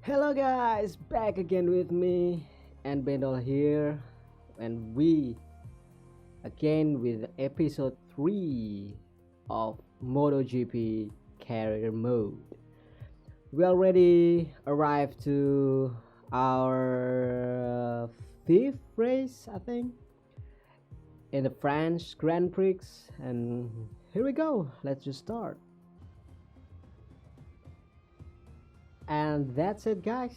Hello guys, back again with me and Bendel here, and we again with episode 3 of MotoGP career mode. We already arrived to our fifth race, I think, in the French Grand Prix, and here we go. Let's just start. And that's it, guys.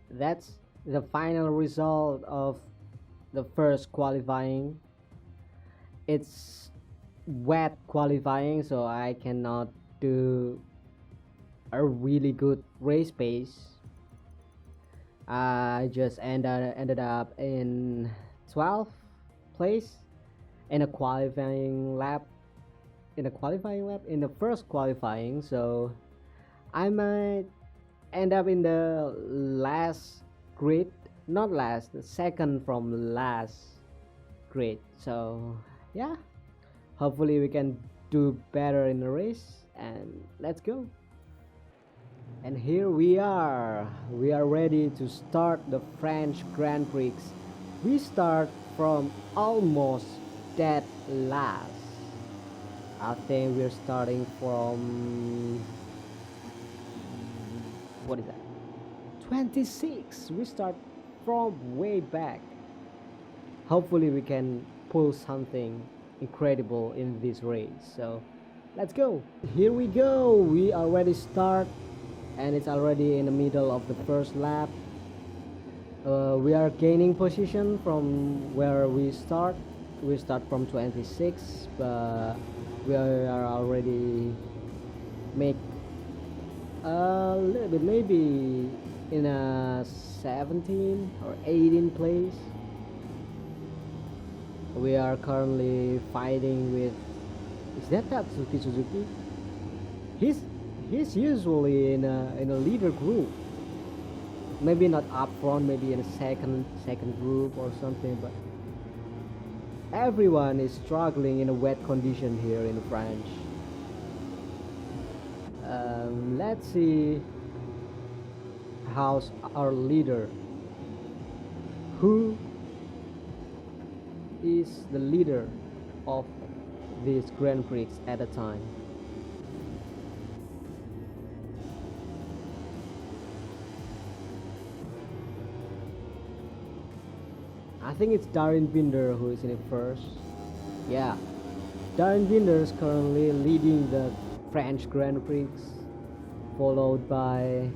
That's the final result of the first qualifying. It's wet qualifying, so I cannot do a really good race pace. I just ended up in 12th place in a qualifying lap. In the first qualifying, so I might end up in the last grid, not last, the second from last grid. So yeah, hopefully we can do better in the race, and let's go. And here we are ready to start the French Grand Prix. We start from almost dead last. I think we're starting from, what is that, 26. We start from way back. Hopefully we can pull something incredible in this race, so let's go. Here we go, we already start, and it's already in the middle of the first lap. We are gaining position from where we start. We start from 26, but we are already make a little bit, maybe in a 17 or 18 place. We are currently fighting with, is that Tatsuki Suzuki? He's usually in a leader group, maybe not up front, maybe in a second group or something, but everyone is struggling in a wet condition here in France. Let's see how's our leader. Who is the leader of this Grand Prix at a time? I think it's Darren Binder who is in it first. Yeah, Darren Binder is currently leading the French Grand Prix, followed by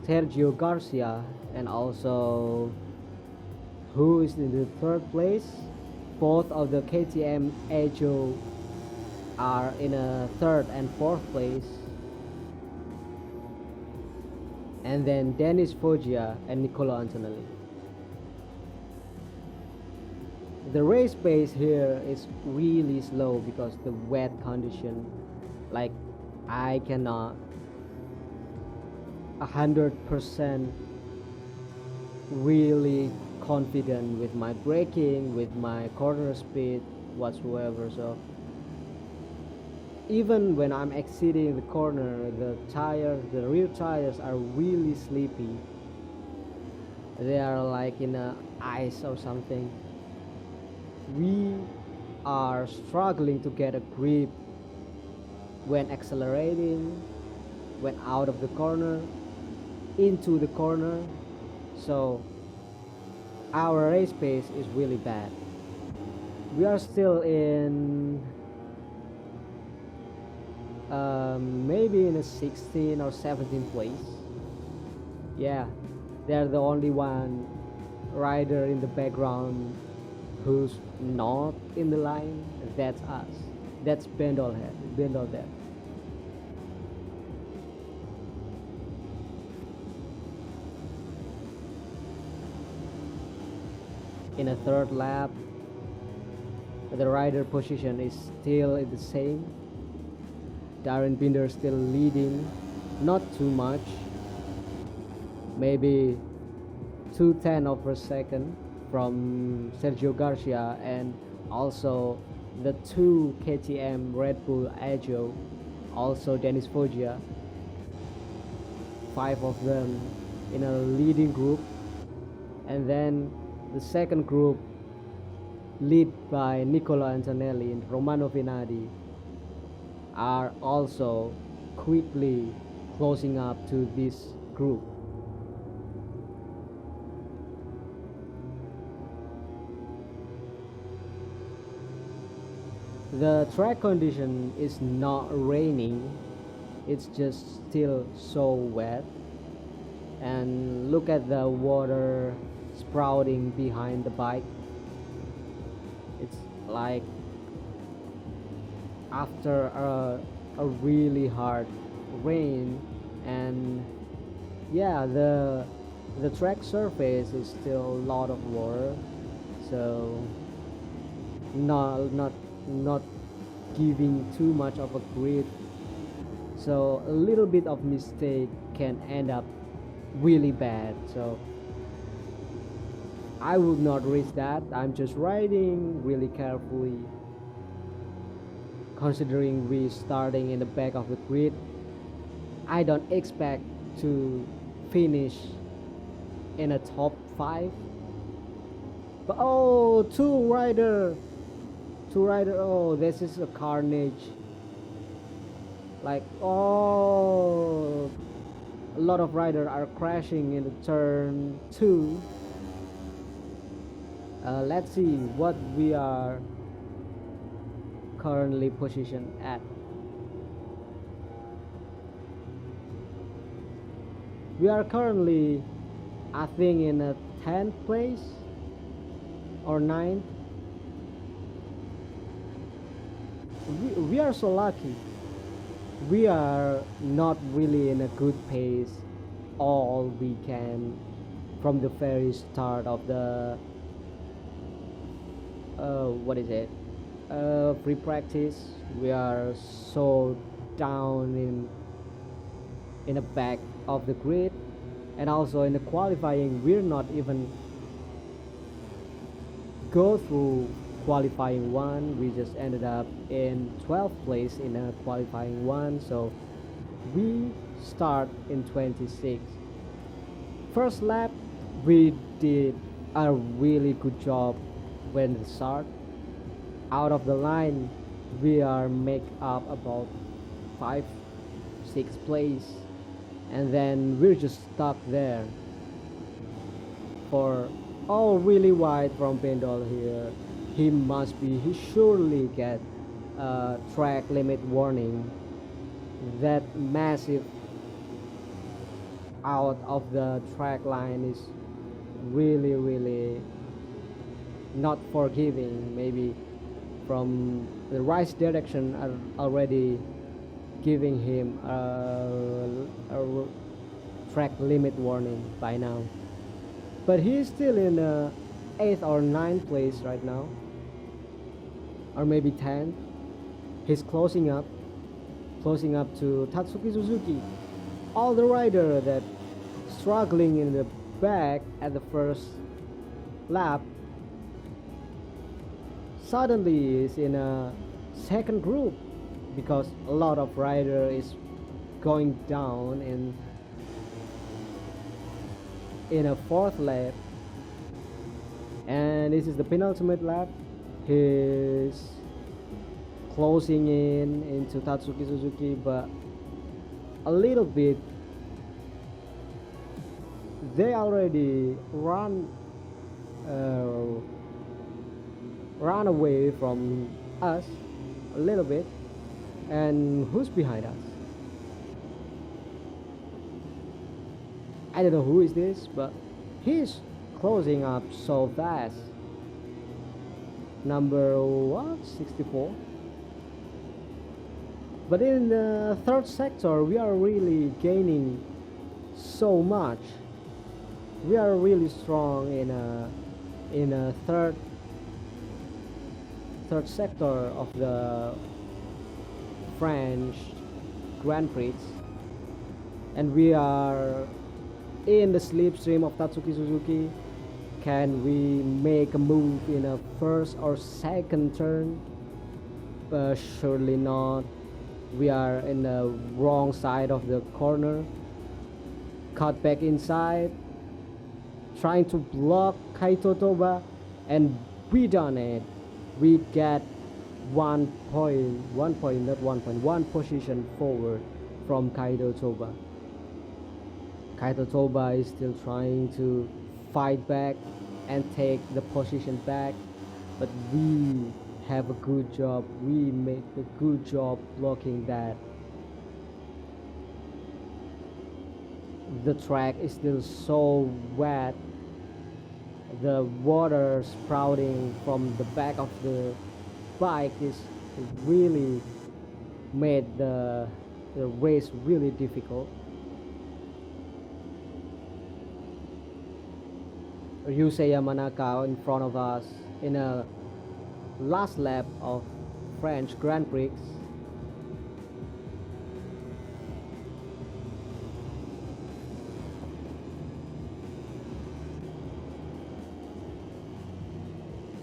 Sergio Garcia, and also who is in the third place. Both of the KTM Ejo are in a third and fourth place, and then Dennis Foggia and Nicola Antonelli. The race pace here is really slow because the wet condition. Like, I cannot 100% really confident with my braking, with my corner speed whatsoever. So even when I'm exceeding the corner, the rear tires are really sleepy. They are like in a ice or something. We are struggling to get a grip when accelerating, when out of the corner, into the corner. So our race pace is really bad. We are still in maybe in a 16 or 17 place. Yeah, they're the only one rider in the background who's not in the line. That's us. That's Bendel there. In a third lap, the rider position is still the same. Darren Binder still leading, not too much, maybe 2/10 of a second from Sergio Garcia, and also the two KTM Red Bull Ejo, also Dennis Foggia. 5 of them in a leading group, and then the second group led by Nicola Antonelli and Romano Finardi are also quickly closing up to this group. The track condition is not raining, it's just still so wet, and look at the water sprouting behind the bike. It's like after a really hard rain, and yeah, the track surface is still a lot of water, so not giving too much of a grip, so a little bit of mistake can end up really bad. So I would not risk that. I'm just riding really carefully, considering we starting in the back of the grid. I don't expect to finish in a top 5, but oh, two rider, oh, this is a carnage. Like, oh, a lot of riders are crashing in the turn 2. Let's see what we are currently positioned at. We are currently, I think, in a 10th place or 9th. We are so lucky. We are not really in a good pace all weekend from the very start of the what is it, free practice. We are so down in the back of the grid, and also in the qualifying we're not even go through qualifying 1. We just ended up in 12th place in a qualifying 1, so we start in 26. First lap we did a really good job when the start. Out of the line we are make up about 5 6 place, and then we're just stuck there for, oh, really wide from Pendle here. He surely get track limit warning. That massive out of the track line is really not forgiving. Maybe from the right direction are already giving him a track limit warning by now, but he's still in 8th or 9th place right now, or maybe 10th. He's closing up to Tatsuki Suzuki. All the rider that struggling in the back at the first lap suddenly is in a second group, because a lot of rider is going down in a 4th lap, and this is the penultimate lap. He's closing into Tatsuki Suzuki, but a little bit they already run away from us a little bit. And who's behind us? I don't know who is this, but he's closing up so fast. Number what? 64. But in the 3rd sector we are really gaining so much. We are really strong in a third sector of the French Grand Prix, and we are in the slipstream of Tatsuki Suzuki. Can we make a move in a first or second turn? Surely not. We are in the wrong side of the corner. cut back inside, trying to block Kaito Toba, and we done it. We get 1 point, not 1 point, 1 position forward from Kaito Toba. Kaito Toba is still trying to fight back and take the position back, but we have a good job. We make a good job blocking that. The track is still so wet. The water sprouting from the back of the bike is really made the race really difficult. Ryusei Yamanaka in front of us in a last lap of French Grand Prix.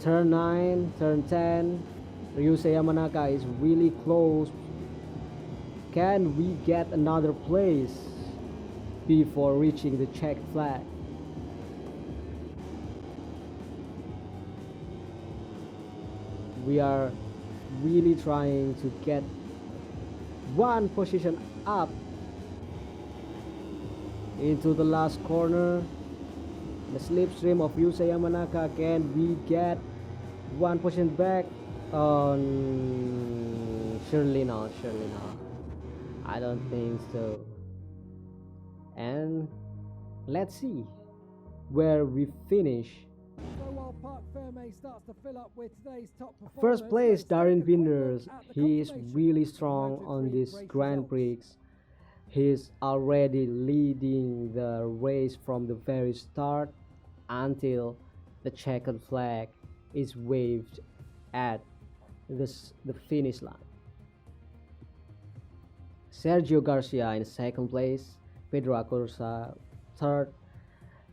Turn 9, turn 10, Ryusei Yamanaka is really close. Can we get another place before reaching the checked flag? We are really trying to get 1 position up into the last corner. The slipstream of Ryusei Yamanaka. Can we get 1 position back? Surely not. I don't think so. And let's see where we finish. So while Park Ferme starts to fill up with today's top performers, First place, Darren Binders. at the He is compilation really of strong Moto3 on this race Grand results. Prix. He's already leading the race from the very start until the checkered flag is waved at the finish line. Sergio Garcia in second place, Pedro Acosta third,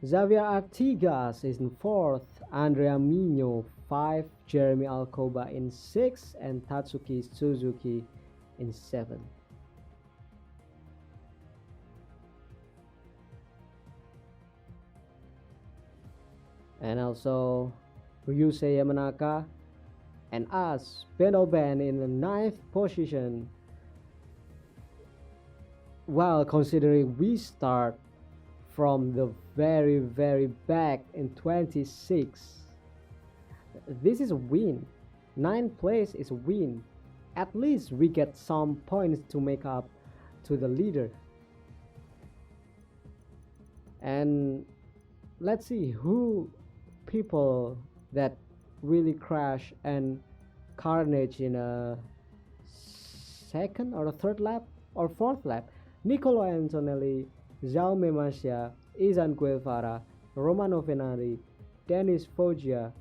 Xavier Artigas is in fourth, Andrea Mino 5, Jeremy Alcoba in 6, and Tatsuki Suzuki in 7. And also Ryusei Yamanaka and us, Beno Ben in the 9th position. While considering we start from the very back in 26, this is a win. 9th place is a win. At least we get some points to make up to the leader. And let's see who people that really crash and carnage in a second or a third lap or fourth lap. Nicolo Antonelli, Jaume Masia, Izan Guevara, Romano Venari, Dennis Foggia,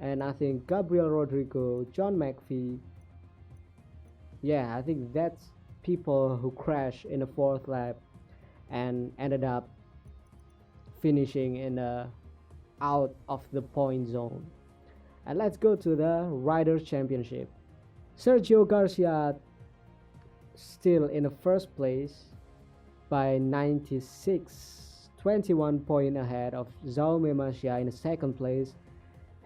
and I think Gabriel Rodrigo, John McPhee. Yeah, I think that's people who crashed in the fourth lap and ended up finishing in the out of the point zone. And let's go to the Riders Championship. Sergio Garcia still in the first place by 96, 21 points ahead of Jaume Masia in the second place,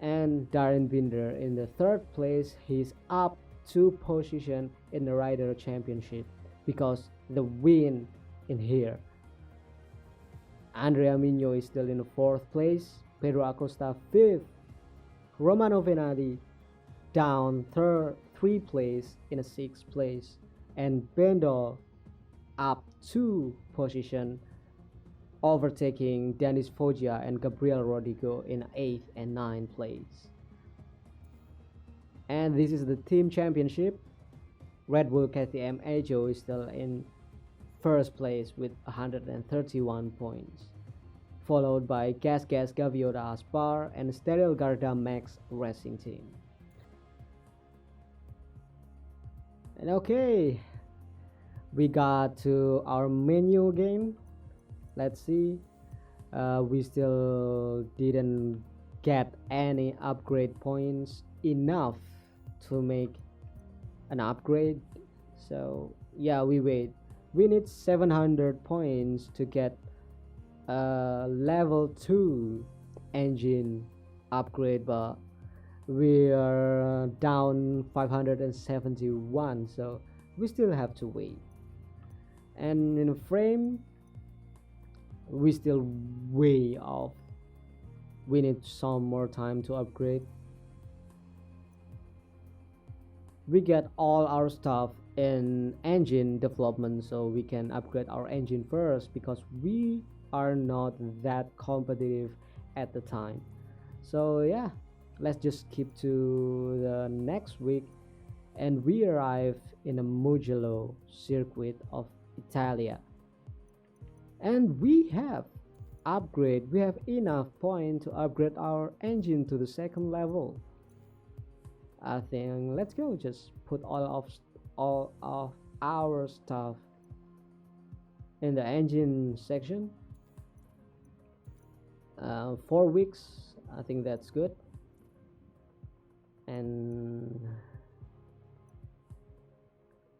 and Darren Binder in the third place. He's up 2 positions in the Rider Championship because the win in here. Andrea Mino is still in the fourth place, Pedro Acosta 5th, Romano Venati down 3 place in a 6th place, and Bendo up 2 position, overtaking Dennis Foggia and Gabriel Rodrigo in 8th and 9th place. And this is the team championship. Red Bull KTM Ejo is still in first place with 131 points, followed by Gas Gaviota Aspar and Steril Garda Max Racing Team. And okay, we got to our menu game. Let's see. We still didn't get any upgrade points enough to make an upgrade. So yeah, we wait. We need 700 points to get level 2 engine upgrade, but we are down 571, so we still have to wait. And in a frame, we still way off. We need some more time to upgrade. We get all our stuff in engine development, so we can upgrade our engine first because we are not that competitive at the time. So yeah, let's just keep to the next week, and we arrive in a Mugello circuit of Italia, and we have enough point to upgrade our engine to the second level. I think let's go. Just put all of our stuff in the engine section. 4 weeks. I think that's good. And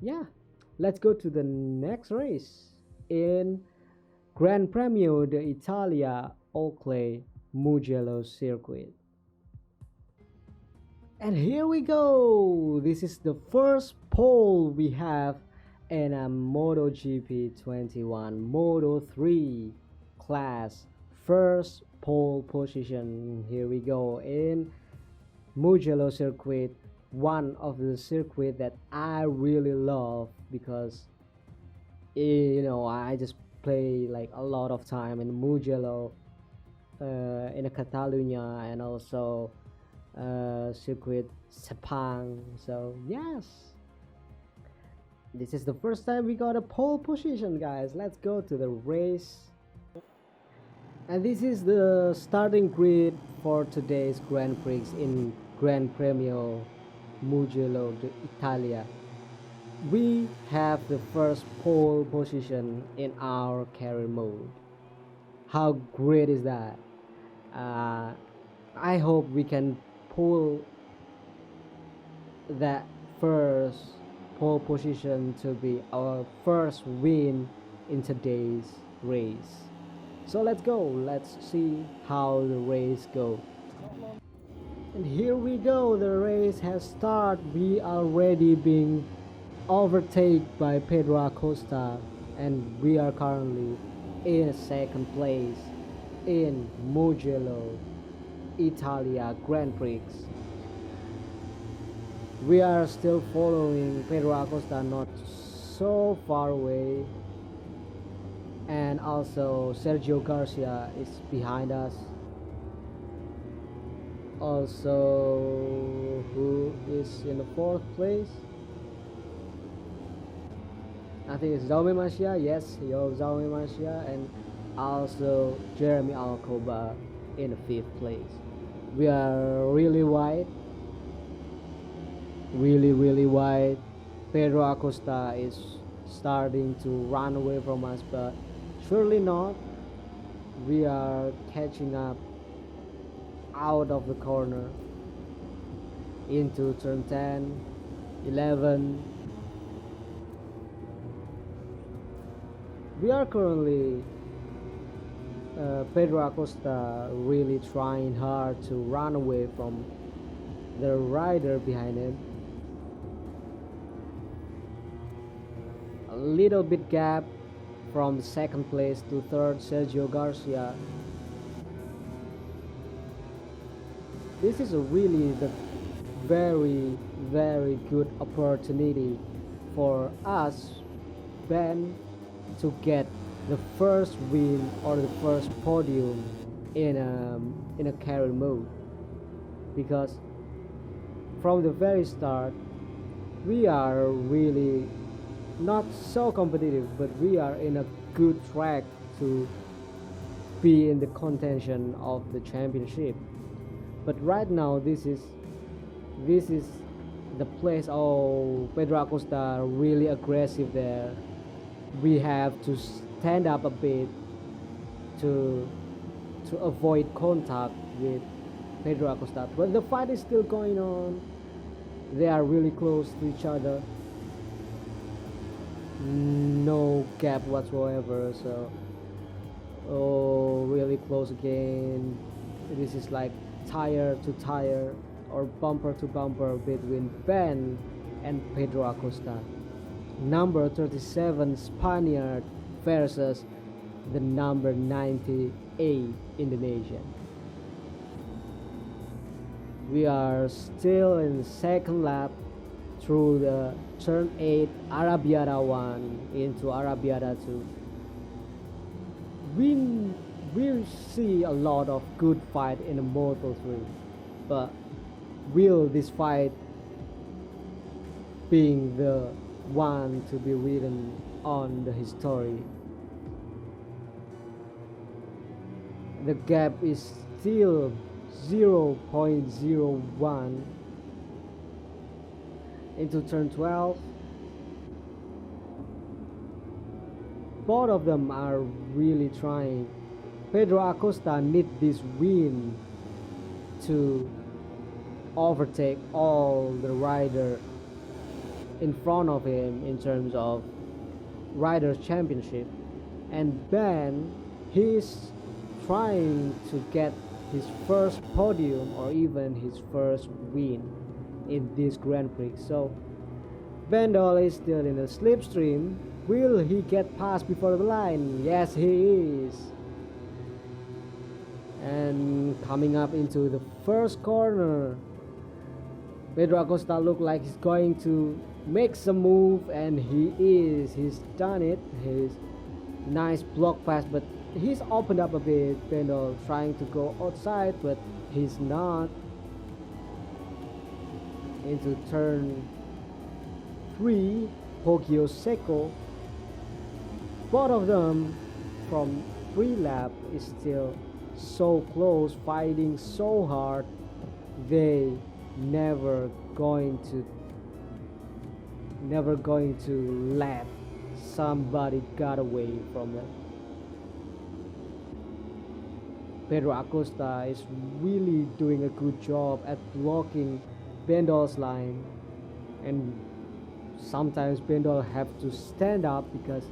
yeah, let's go to the next race in Gran Premio d'Italia Oakley Mugello circuit. And here we go. This is the first pole we have in a MotoGP 21 Moto 3 class. First pole position. Here we go in Mugello circuit, one of the circuit that I really love because I just play like a lot of time in Mugello, in Catalonia, and also circuit Sepang. So yes, this is the first time we got a pole position, guys. Let's go to the race. And this is the starting grid for today's Grand Prix in Gran Premio Mugello d'Italia. We have the first pole position in our career mode. How great is that? I hope we can pull that first pole position to be our first win in today's race. So let's go. Let's see how the race goes. And here we go. The race has started. We are already being overtaken by Pedro Acosta, and we are currently in second place in Mugello Italia Grand Prix. We are still following Pedro Acosta, not so far away, and also Sergio Garcia is behind us. Also, who is in the fourth place? I think it's Jaume Masia. Yes, Jaume Masia, and also Jeremy Alcoba in the fifth place. We are really wide, really wide. Pedro Acosta is starting to run away from us, but surely not. We are catching up out of the corner into turn 10, 11. We are currently Pedro Acosta really trying hard to run away from the rider behind him. A little bit gap from second place to third, Sergio Garcia. This is really the very good opportunity for us, Ben, to get the first win or the first podium in a career mode, because from the very start we are really not so competitive, but we are in a good track to be in the contention of the championship. But right now this is the place. Oh, Pedro Acosta really aggressive there. We have to stand up a bit to avoid contact with Pedro Acosta, but the fight is still going on. They are really close to each other, no gap whatsoever. So Oh, really close again. This is like tire to tire or bumper to bumper between Ben and Pedro Acosta. Number 37 Spaniard versus the number 98 Indonesian. We are still in the second lap through the turn 8 Arabiata 1 into Arabiata 2. We, we see a lot of good fight in the Moto3, but will this fight being the one to be written on the history? The gap is still 0.01 into turn 12. Both of them are really trying. Pedro Acosta needs this win to overtake all the rider in front of him in terms of riders championship, and Ben, he's trying to get his first podium or even his first win in this Grand Prix. So Bendol is still in the slipstream. Will he get past before the line? Yes, he is. And coming up into the first corner, Pedro Acosta look like he's going to make some move, and he is. He's done it. His nice block pass, but he's opened up a bit. Bendol trying to go outside, but he's not. Into turn 3, Hokio Seko. Both of them from 3 lap is still so close, fighting so hard. They never going to let somebody got away from them. Pedro Acosta is really doing a good job at blocking Bendol's line, and sometimes Bendol have to stand up because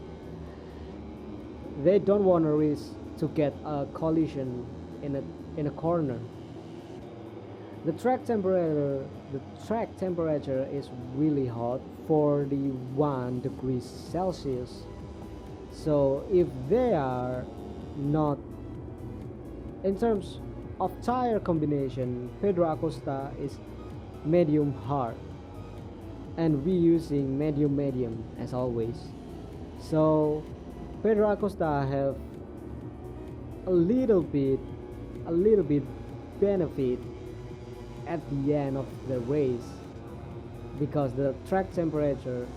they don't want to risk to get a collision in a corner. The track temperature is really hot, 41 degrees Celsius. So if they are not, in terms of tire combination, Pedro Acosta is medium hard, and we using medium as always. So Pedro Acosta have a little bit benefit at the end of the race because the track temperature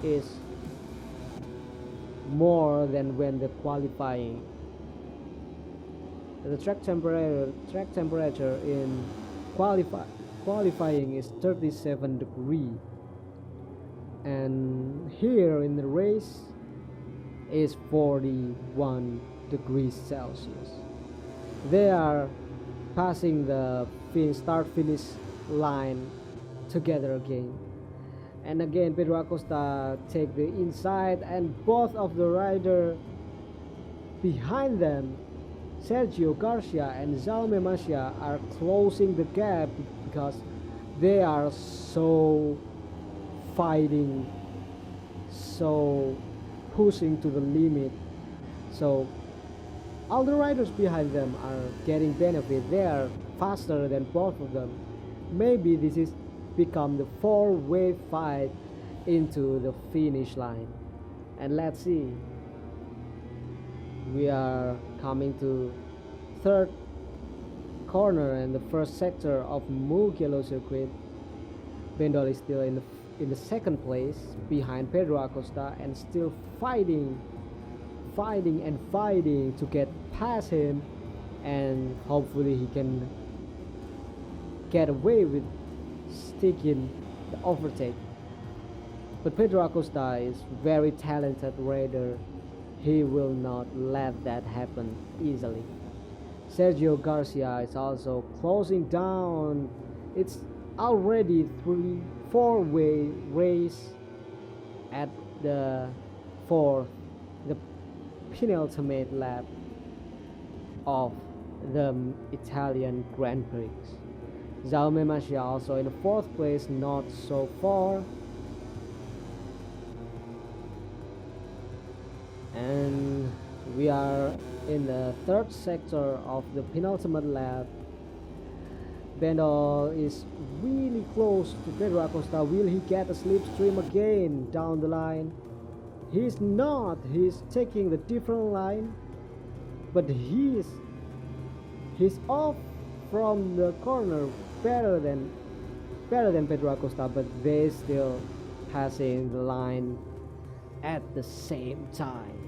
is more than when the qualifying. The track temperature in qualifying is 37 degrees, and here in the race is 41 degrees Celsius. They are passing the start finish line together again, and again Pedro Acosta take the inside, and both of the rider behind them, Sergio Garcia and Jaume Masia, are closing the gap because they are so fighting, so pushing to the limit. So all the riders behind them are getting benefit. They are faster than both of them. Maybe this is become the four-way fight into the finish line. And let's see. We are coming to third corner and the first sector of Mugello circuit. Bendol is still in the second place behind Pedro Acosta and still fighting to get past him, and hopefully he can get away with sticking the overtake. But Pedro Acosta is very talented rider. He will not let that happen easily. Sergio Garcia is also closing down. It's already 4-way race at the penultimate lap. of the Italian Grand Prix. Jaume Masia also in the fourth place, not so far. And we are in the third sector of the penultimate lap. Bendel is really close to Pedro Acosta. Will he get a slipstream again down the line? He's not. He's taking the different line, but he's off from the corner better than Pedro Acosta, but they still passing the line at the same time.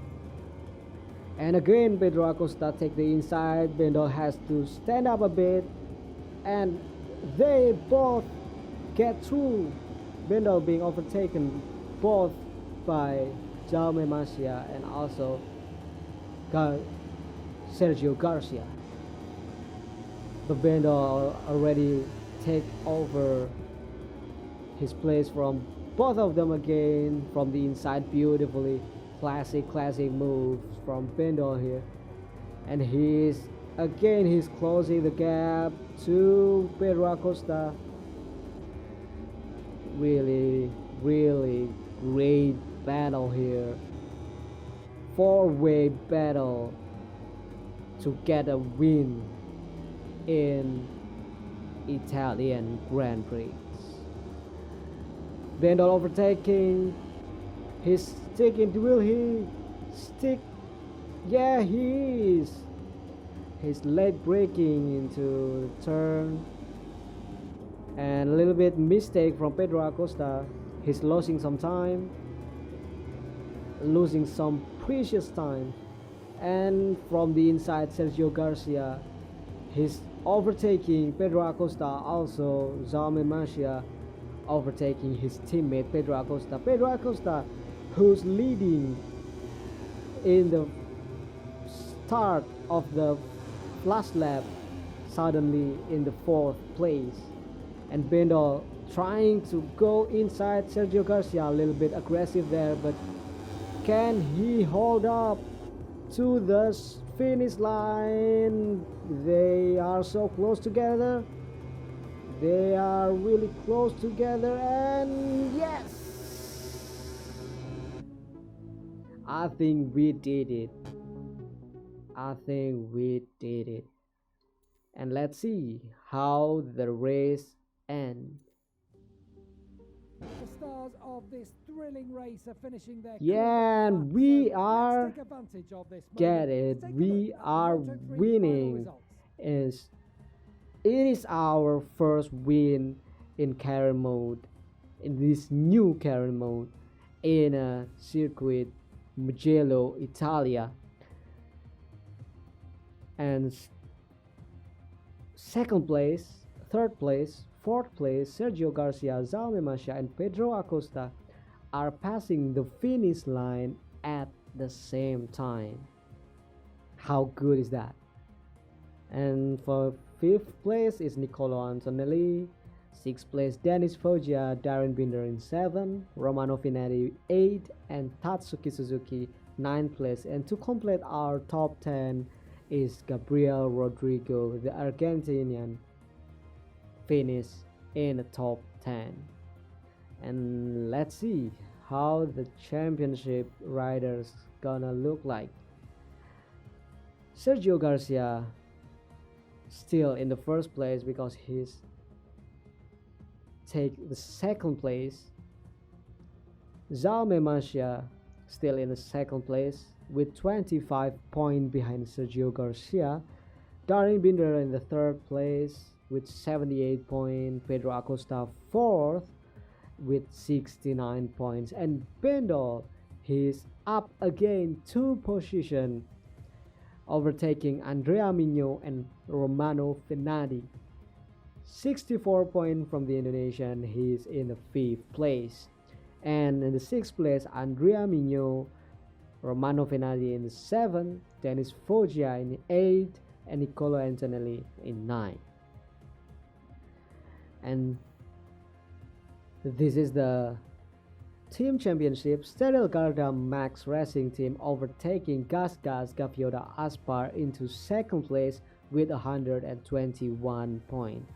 And again, Pedro Acosta take the inside. Bendel has to stand up a bit, and they both get through. Bendel being overtaken both by Jaume Masia and also Sergio Garcia. But Bendel already take over his place from both of them again from the inside beautifully. Classic moves from Bendel here. And he's closing the gap to Pedro Acosta. Really great battle here. Four-way battle to get a win in Italian Grand Prix. Bendel overtaking. He's sticking. Will he stick? Yeah, he is. His leg breaking into the turn. And a little bit mistake from Pedro Acosta. He's losing some time. Losing some precious time. And from the inside, Sergio Garcia. He's overtaking Pedro Acosta. Also, Jaume Masia overtaking his teammate Pedro Acosta. Pedro Acosta, who's leading in the start of the last lap, suddenly in the fourth place. And Bendel trying to go inside Sergio Garcia, a little bit aggressive there, but can he hold up to the finish line? They are so close together. They are really close together, and yes, I think we did it. And let's see how the race ends. The stars of this thrilling race are finishing their Yeah, and we are let's take advantage of this moment. get it. We are winning. It is our first win in career mode, in this new career mode, in a circuit Mugello, Italia. And second place, third place, fourth place, Sergio Garcia, Jaume Masia, and Pedro Acosta are passing the finish line at the same time. How good is that? And for fifth place is Nicolo Antonelli. Sixth place Dennis Foggia, Darren Binder in 7, Romano Finati 8, and Tatsuki Suzuki 9th place. And to complete our top 10 is Gabriel Rodrigo, the Argentinian, finish in the top 10. And let's see how the championship riders gonna look like. Sergio Garcia still in the first place because he's take the second place. Jaume Masia still in the second place with 25 points behind Sergio Garcia. Darren Binder in the third place with 78 points. Pedro Acosta fourth with 69 points. And Bendel, he's up again 2 positions, overtaking Andrea Migno and Romano Finati. 64 points from the Indonesian. He's in the 5th place. And in the 6th place, Andrea Migno, Romano Finati in the 7th, Dennis Foggia in the 8th, and Nicolo Antonelli in 9th. And this is the Team Championship, Stedel Garda Max Racing Team overtaking Gas Gavioda Aspar into second place with 121 points.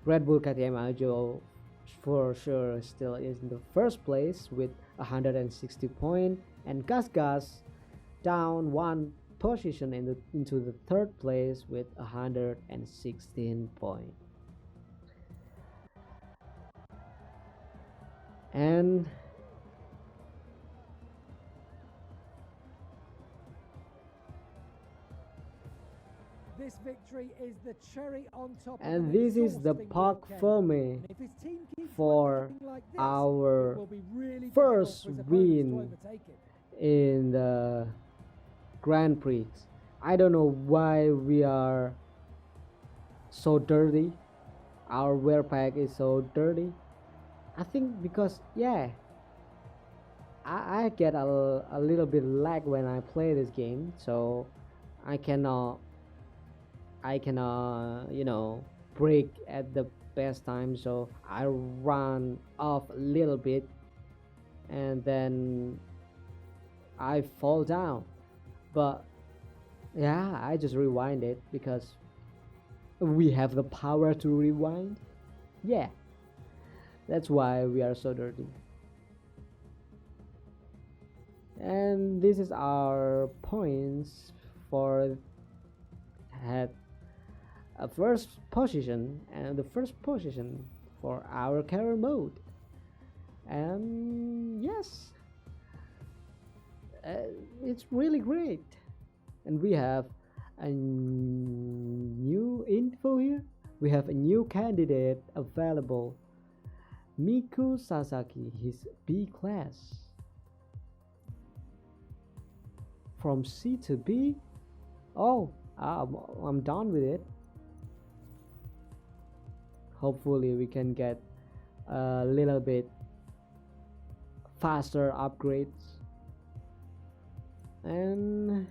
Red Bull KTM Aljo for sure still is in the first place with 160 points, and Gas down one position into the third place with 116 points. And This victory is the cherry on top. And this is the Park Ferme for our first win in the Grand Prix. I don't know why we are so dirty. Our wear pack is so dirty. I think because I get a little bit lag when I play this game, so I cannot break at the best time, so I run off a little bit and then I fall down. But yeah, I just rewind it because we have the power to rewind. Yeah, that's why we are so dirty. And this is our points for had a first position, and the first position for our career mode. And yes, it's really great. And we have a new info here. We have a new candidate available, Miku Sasaki, his B class. From C to B. Oh, I'm done with it. Hopefully we can get a little bit faster upgrades. And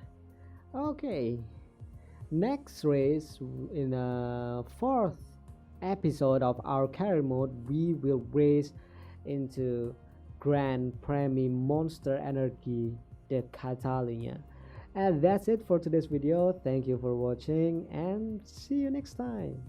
okay, next race in the fourth episode of our career mode, we will race into Grand Prix Monster Energy de Catalunya. And that's it for today's video. Thank you for watching and see you next time.